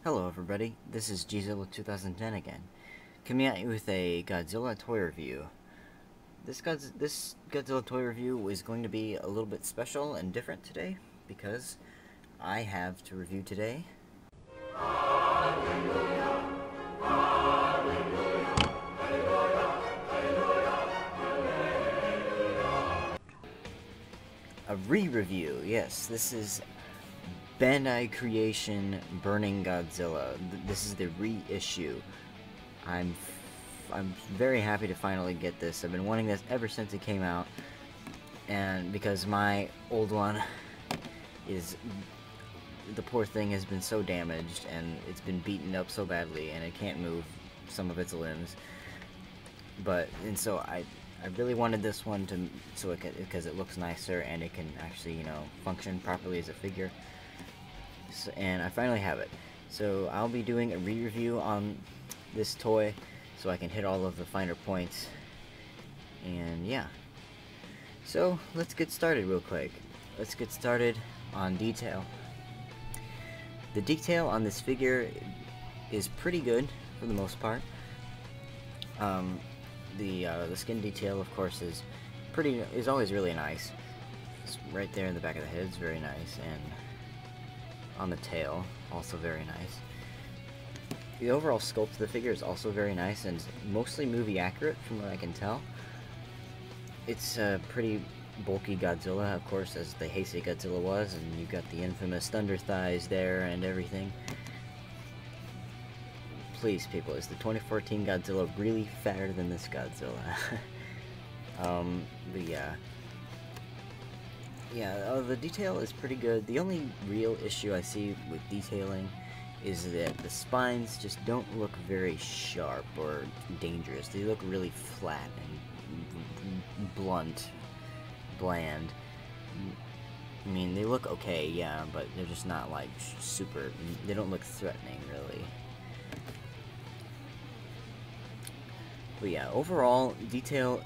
Hello everybody, this is Godzilla 2010 again, coming at you with a Godzilla toy review. This Godzilla toy review is going to be a little bit special and different today, because I have to review today a re-review. Yes, this is Bandai Creation Burning Godzilla. This is the reissue. I'm very happy to finally get this. I've been wanting this ever since it came out, and because my old one is, the poor thing has been so damaged and it's been beaten up so badly and it can't move some of its limbs. And so I really wanted this one to, because it looks nicer and it can actually, you know, function properly as a figure. So, and I finally have it. So I'll be doing a re-review on this toy so I can hit all of the finer points. And yeah. So let's get started real quick. Let's get started on detail. The detail on this figure is pretty good for the most part. The skin detail, of course, is always really nice. It's right there in the back of the head is very nice, and on the tail, also very nice. The overall sculpt of the figure is also very nice and mostly movie accurate from what I can tell. It's a pretty bulky Godzilla, of course, as the Heisei Godzilla was, and you've got the infamous thunder thighs there and everything. Please, people, is the 2014 Godzilla really fatter than this Godzilla? The detail is pretty good. The only real issue I see with detailing is that the spines just don't look very sharp or dangerous. They look really flat and bland. I mean, they look okay, yeah, but they're just not like super, they don't look threatening, really. But yeah, overall, detail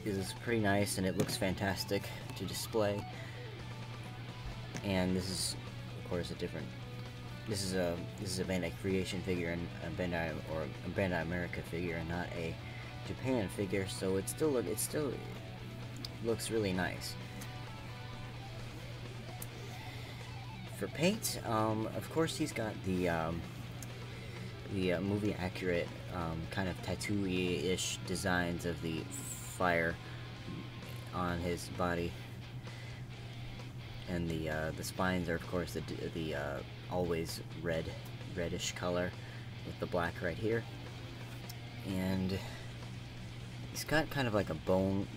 is pretty nice and it looks fantastic to display. And this is, of course, this is a Bandai Creation figure and a Bandai America figure, and not a Japan figure, so it still looks really nice. For paint, of course, he's got the movie accurate kind of tattoo-ish designs of the fire on his body, and the spines are, of course, the always reddish color with the black right here, and he's got kind of like a bone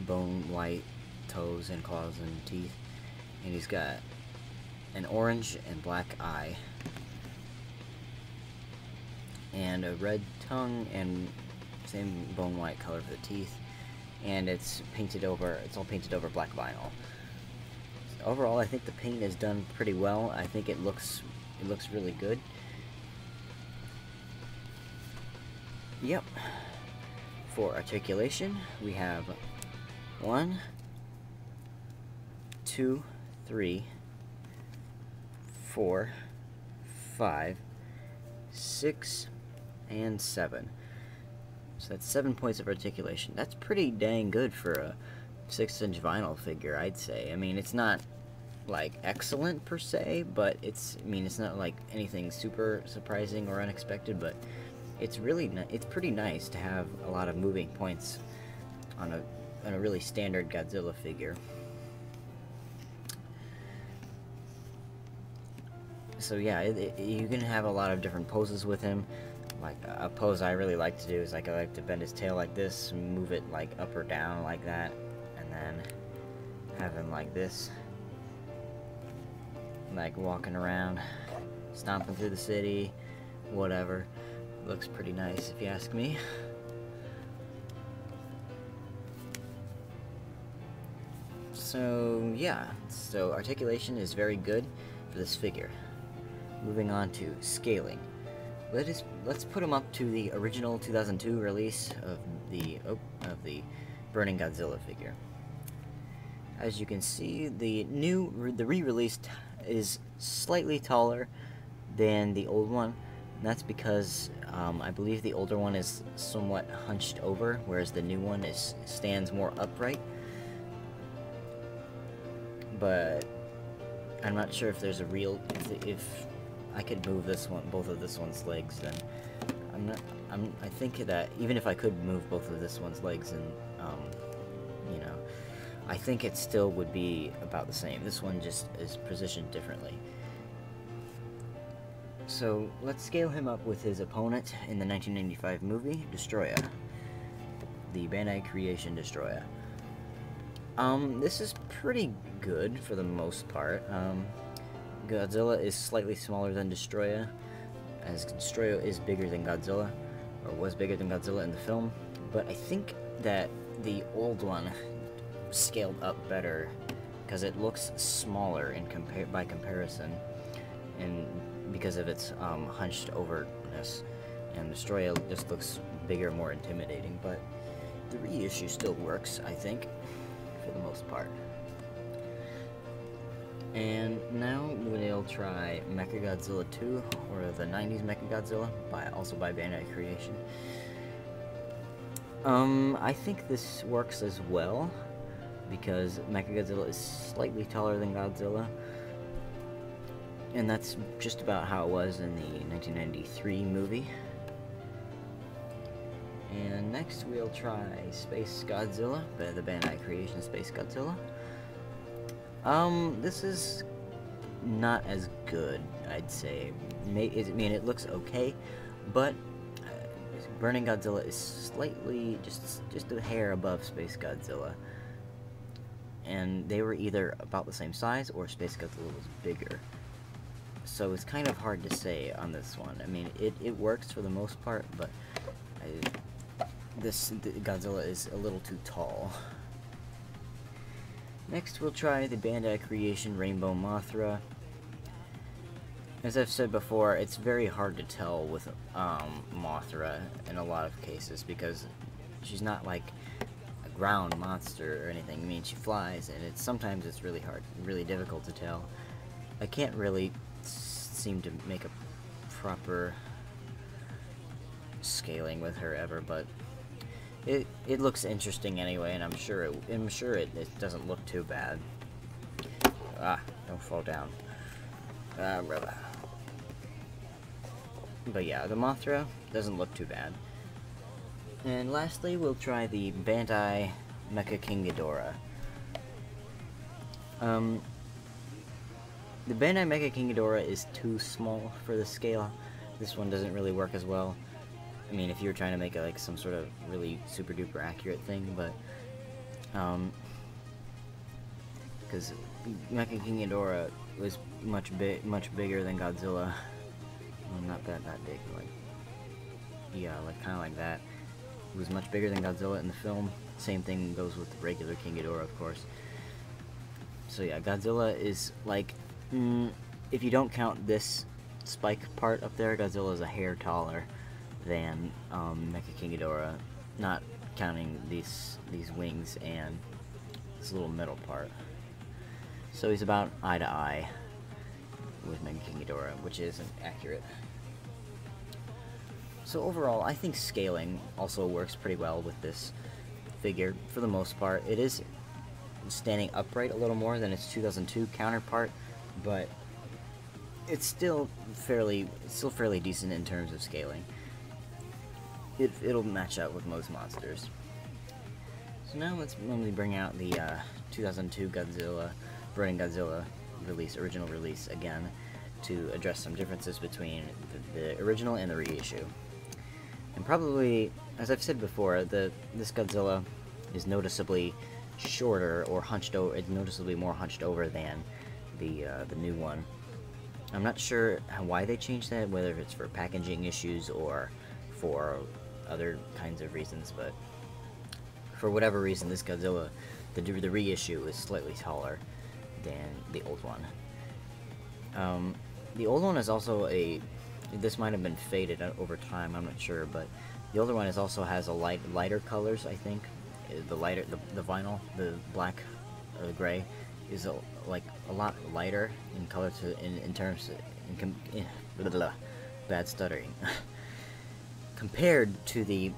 white toes and claws and teeth, and he's got an orange and black eye, and a red tongue, and same bone white color for the teeth, and it's all painted over black vinyl. So overall, I think the paint is done pretty well. I think it looks really good. Yep. For articulation, we have 1, 2, 3, 4, 5, 6, and 7. So that's 7 points of articulation. That's pretty dang good for a 6-inch vinyl figure, I'd say. I mean, it's not like excellent per se, but it's not like anything super surprising or unexpected, but it's pretty nice to have a lot of moving points on a really standard Godzilla figure. So yeah, you can have a lot of different poses with him. Like a pose I really like to do is I like to bend his tail like this, move it like up or down like that, and then have him like this, like walking around, stomping through the city, whatever. Looks pretty nice if you ask me. So yeah, so articulation is very good for this figure. Moving on to scaling. Let's put him up to the original 2002 release of the Burning Godzilla figure. As you can see, the re-released is slightly taller than the old one, That's because I believe the older one is somewhat hunched over, whereas the new one stands more upright. But I'm not sure if there's a real if I could move both of this one's legs, then I think that even if I could move both of this one's legs, and you know, I think it still would be about the same. This one just is positioned differently. So let's scale him up with his opponent in the 1995 movie, Destroyer. The Bandai Creation Destroyer. This is pretty good for the most part. Godzilla is slightly smaller than Destroyer, as Destroyer is bigger than Godzilla, or was bigger than Godzilla in the film, but I think that the old one scaled up better, because it looks smaller by comparison, and because of its hunched overness, and Destroyer just looks bigger, more intimidating, but the reissue still works, I think, for the most part. And now we'll try Mechagodzilla 2, or the 90s Mechagodzilla, also by Bandai Creation. I think this works as well, because Mechagodzilla is slightly taller than Godzilla, and that's just about how it was in the 1993 movie. And next we'll try Space Godzilla, the Bandai Creation Space Godzilla. This is not as good, I'd say. I mean, it looks okay, but Burning Godzilla is slightly, just a hair above Space Godzilla. And they were either about the same size, or Space Godzilla was bigger. So it's kind of hard to say on this one. I mean, it works for the most part, but this Godzilla is a little too tall. Next, we'll try the Bandai Creation Rainbow Mothra. As I've said before, it's very hard to tell with Mothra in a lot of cases, because she's not like a ground monster or anything. I mean, she flies, and sometimes it's really hard, really difficult to tell. I can't really seem to make a proper scaling with her ever, but it looks interesting anyway, and I'm sure it doesn't look too bad. Ah, don't fall down. But yeah, the Mothra doesn't look too bad. And lastly, we'll try the Bandai Mecha King Ghidorah. The Bandai Mecha King Ghidorah is too small for the scale. This one doesn't really work as well. I mean, if you were trying to make it like some sort of really super duper accurate thing, but because Mecha King Ghidorah was much bigger than Godzilla. Well, not that big, like, yeah, like kind of like that. It was much bigger than Godzilla in the film. Same thing goes with the regular King Ghidorah, of course. So yeah, Godzilla is like, if you don't count this spike part up there, Godzilla is a hair taller than Mecha King Ghidorah, not counting these wings and this little middle part. So he's about eye to eye with Mecha King Ghidorah, which isn't accurate. So overall, I think scaling also works pretty well with this figure for the most part. It is standing upright a little more than its 2002 counterpart, but it's still fairly decent in terms of scaling. It'll match up with most monsters. So now let's bring out the 2002 Godzilla, Burning Godzilla original release again, to address some differences between the original and the reissue. And probably, as I've said before, this Godzilla is noticeably shorter or hunched over. It's noticeably more hunched over than the new one. I'm not sure why they changed that, whether it's for packaging issues or for other kinds of reasons, but for whatever reason, this Godzilla, the reissue, is slightly taller than the old one. The old one is also this might have been faded over time, I'm not sure, but the older one also has lighter colors, I think. The vinyl, the black or the gray, is a lot lighter in color bad stuttering. Compared to the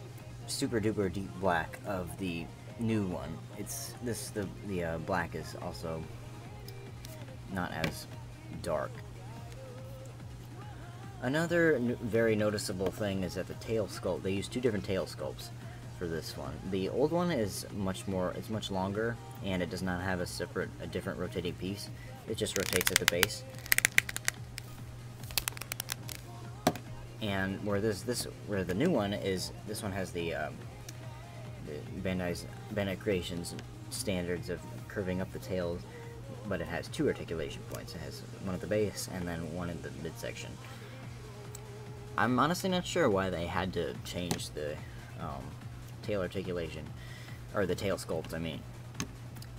super duper deep black of the new one, the black is also not as dark. Another very noticeable thing is that the tail sculpt, they use two different tail sculpts for this one. The old one is much longer, and it does not have a different rotating piece. It just rotates at the base. And where the new one is, this one has the Bandai Creations standards of curving up the tails, but it has two articulation points. It has one at the base and then one in the midsection. I'm honestly not sure why they had to change the tail articulation, or the tail sculpt, I mean.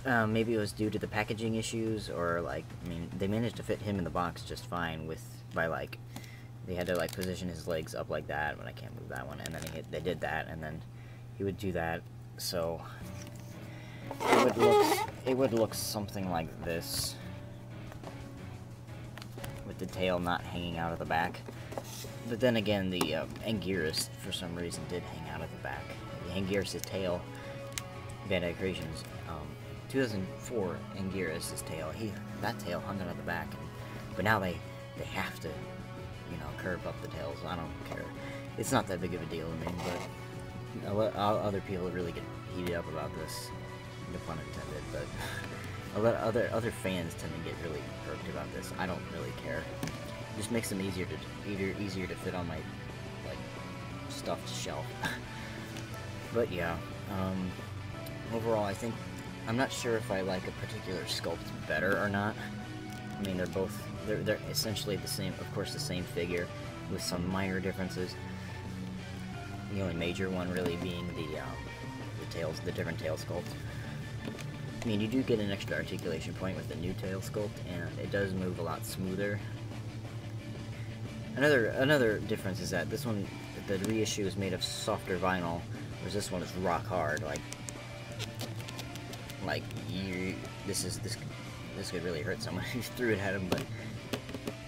Maybe it was due to the packaging issues, or like, I mean, they managed to fit him in the box just fine by like, they had to like position his legs up like that, but I can't move that one, and then they did that, and then he would do that, so it would look something like this, with the tail not hanging out of the back. But then again, the Anguirus, for some reason, did hang out of the back. The Anguirus' tail, Bandai Creations, 2004 Anguirus' tail, that tail hung out of the back, but now they have to, you know, curve up the tails. I don't care. It's not that big of a deal to me, but other people really get heated up about this, no pun intended, but other fans tend to get really irked about this. I don't really care. It just makes them easier to fit on my, like, stuffed shelf. But yeah, overall I'm not sure if I like a particular sculpt better or not. I mean, they're essentially the same, of course, the same figure with some minor differences. The only major one really being the different tail sculpts. I mean, you do get an extra articulation point with the new tail sculpt, and it does move a lot smoother. Another difference is that this one, the reissue, is made of softer vinyl, whereas this one is rock hard. This could really hurt someone who threw it at him, but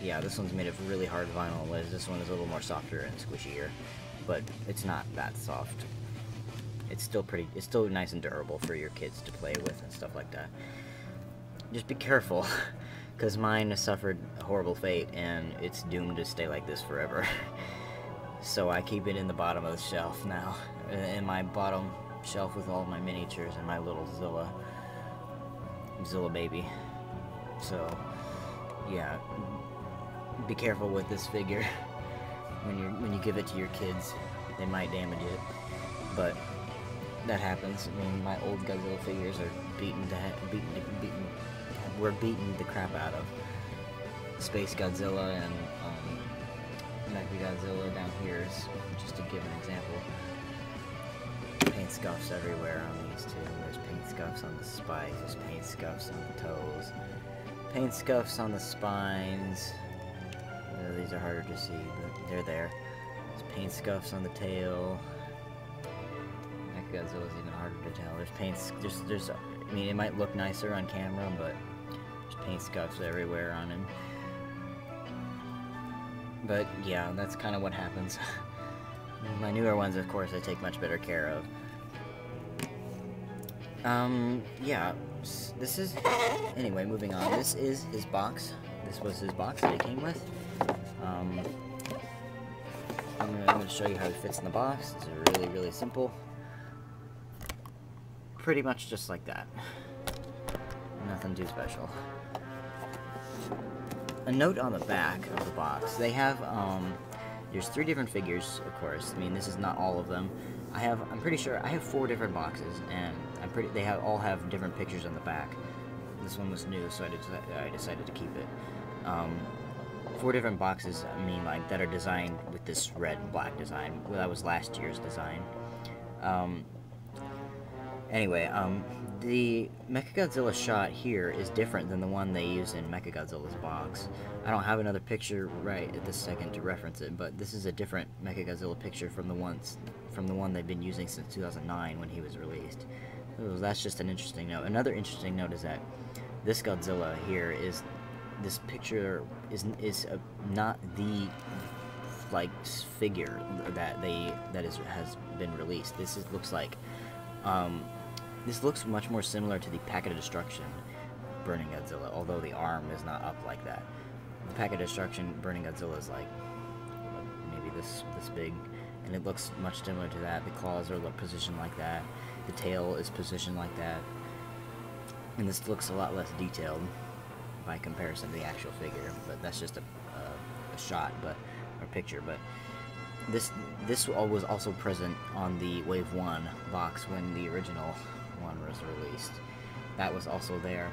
yeah, this one's made of really hard vinyl, whereas this one is a little more softer and squishier, but it's not that soft. It's still nice and durable for your kids to play with and stuff like that. Just be careful, because mine has suffered a horrible fate, and it's doomed to stay like this forever. So I keep it in the bottom of the shelf now, in my bottom shelf with all my miniatures and my little Zilla baby. So yeah, be careful with this figure. When you give it to your kids, they might damage it, but that happens. I mean, my old Godzilla figures are we're beating the crap out of. Space Godzilla and Mechagodzilla down here is just to give an example. Paint scuffs everywhere on these two. There's paint scuffs on the spikes, there's paint scuffs on the toes, paint scuffs on the spines. These are harder to see, but they're there. There's paint scuffs on the tail. Mechagodzilla's even harder to tell. There's paints. I mean, it might look nicer on camera, but there's paint scuffs everywhere on him. But yeah, that's kind of what happens. My newer ones, of course, I take much better care of. Yeah, this is... Anyway, moving on. This is his box. This was his box that he came with. I'm going to show you how he fits in the box. It's really, really simple. Pretty much just like that. Nothing too special. A note on the back of the box. They have, there's 3 different figures, of course. I mean, this is not all of them. I'm pretty sure I have 4 different boxes, and they all have different pictures on the back. This one was new, so I decided to keep it. 4 different boxes, I mean, like, that are designed with this red and black design. Well, that was last year's design. Anyway, the Mechagodzilla shot here is different than the one they use in Mechagodzilla's box. I don't have another picture right at this second to reference it, but this is a different Mechagodzilla picture from the one they've been using since 2009 when he was released. So that's just an interesting note. Another interesting note is that this Godzilla here this picture is not the like figure that has been released. Looks like this looks much more similar to the Pack of Destruction Burning Godzilla, although the arm is not up like that. The Pack of Destruction Burning Godzilla is like maybe this big, and it looks much similar to that. The claws are positioned like that. The tail is positioned like that. And this looks a lot less detailed by comparison to the actual figure, but that's just a shot, or picture. But this was also present on the Wave 1 box when the original one was released. That was also there,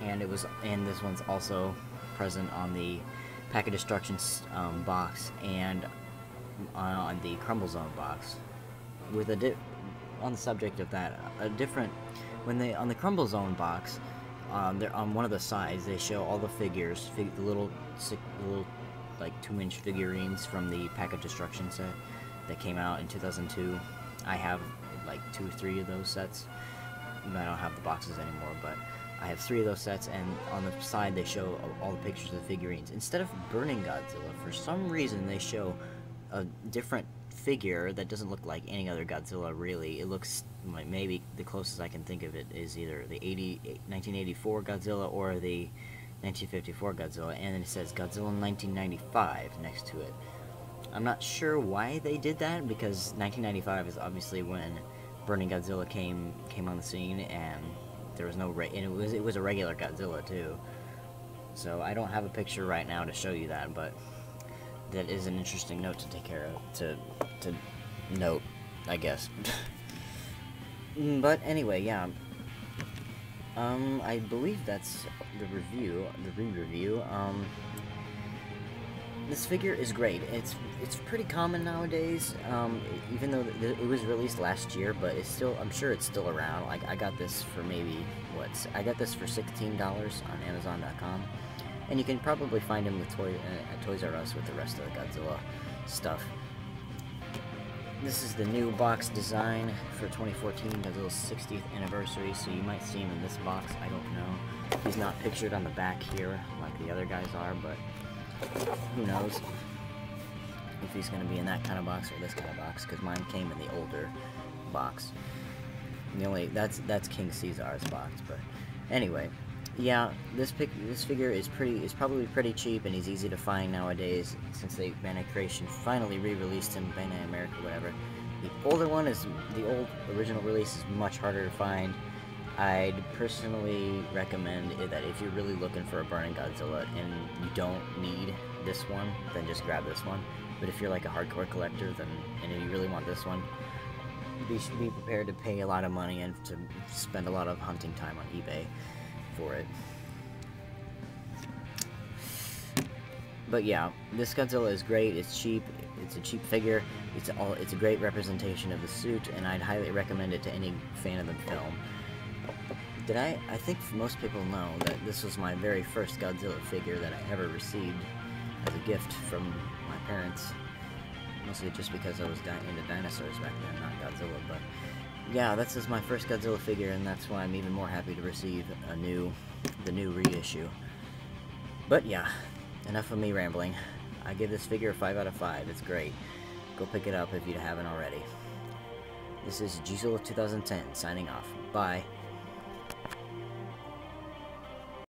and this one's also present on the Pack of Destruction box and on the Crumble Zone box. With on the subject of that, on the Crumble Zone box, they're on one of the sides. They show all the figures, the little like 2-inch figurines from the Pack of Destruction set that came out in 2002. I have like 2 or 3 of those sets. I don't have the boxes anymore, but I have 3 of those sets, and on the side they show all the pictures of the figurines. Instead of Burning Godzilla, for some reason they show a different figure that doesn't look like any other Godzilla, really. It looks like, maybe the closest I can think of it is either the 1984 Godzilla or the 1954 Godzilla, and then it says Godzilla 1995 next to it. I'm not sure why they did that, because 1995 is obviously when Burning Godzilla came on the scene, and there was no and it was a regular Godzilla too. So I don't have a picture right now to show you that, but that is an interesting note to take care of, to note, I guess. But anyway, yeah. I believe that's the re-review. This figure is great. It's pretty common nowadays, even though it was released last year, but I'm sure it's still around. Like, I got this for I got this for $16 on Amazon.com, and you can probably find him with at Toys R Us with the rest of the Godzilla stuff. This is the new box design for 2014, Godzilla's 60th anniversary, so you might see him in this box, I don't know. He's not pictured on the back here like the other guys are, but who knows if he's going to be in that kind of box or this kind of box, because mine came in the older box. That's King Caesar's box, but anyway, yeah, this figure is probably pretty cheap, and he's easy to find nowadays since Bandai Creation finally re-released him, Bandai America, whatever. The older one the old original release is much harder to find. I'd personally recommend that if you're really looking for a Burning Godzilla and you don't need this one, then just grab this one. But if you're like a hardcore collector, and you really want this one, be prepared to pay a lot of money and to spend a lot of hunting time on eBay for it. But yeah, this Godzilla is great. It's cheap. It's a cheap figure. It's a great representation of the suit, and I'd highly recommend it to any fan of the film. I think most people know that this was my very first Godzilla figure that I ever received as a gift from my parents. Mostly just because I was into dinosaurs back then, not Godzilla, but yeah, this is my first Godzilla figure, and that's why I'm even more happy to receive the new reissue. But yeah, enough of me rambling. I give this figure a 5 out of 5. It's great. Go pick it up if you haven't already. This is Godzilla 2010 signing off. Bye.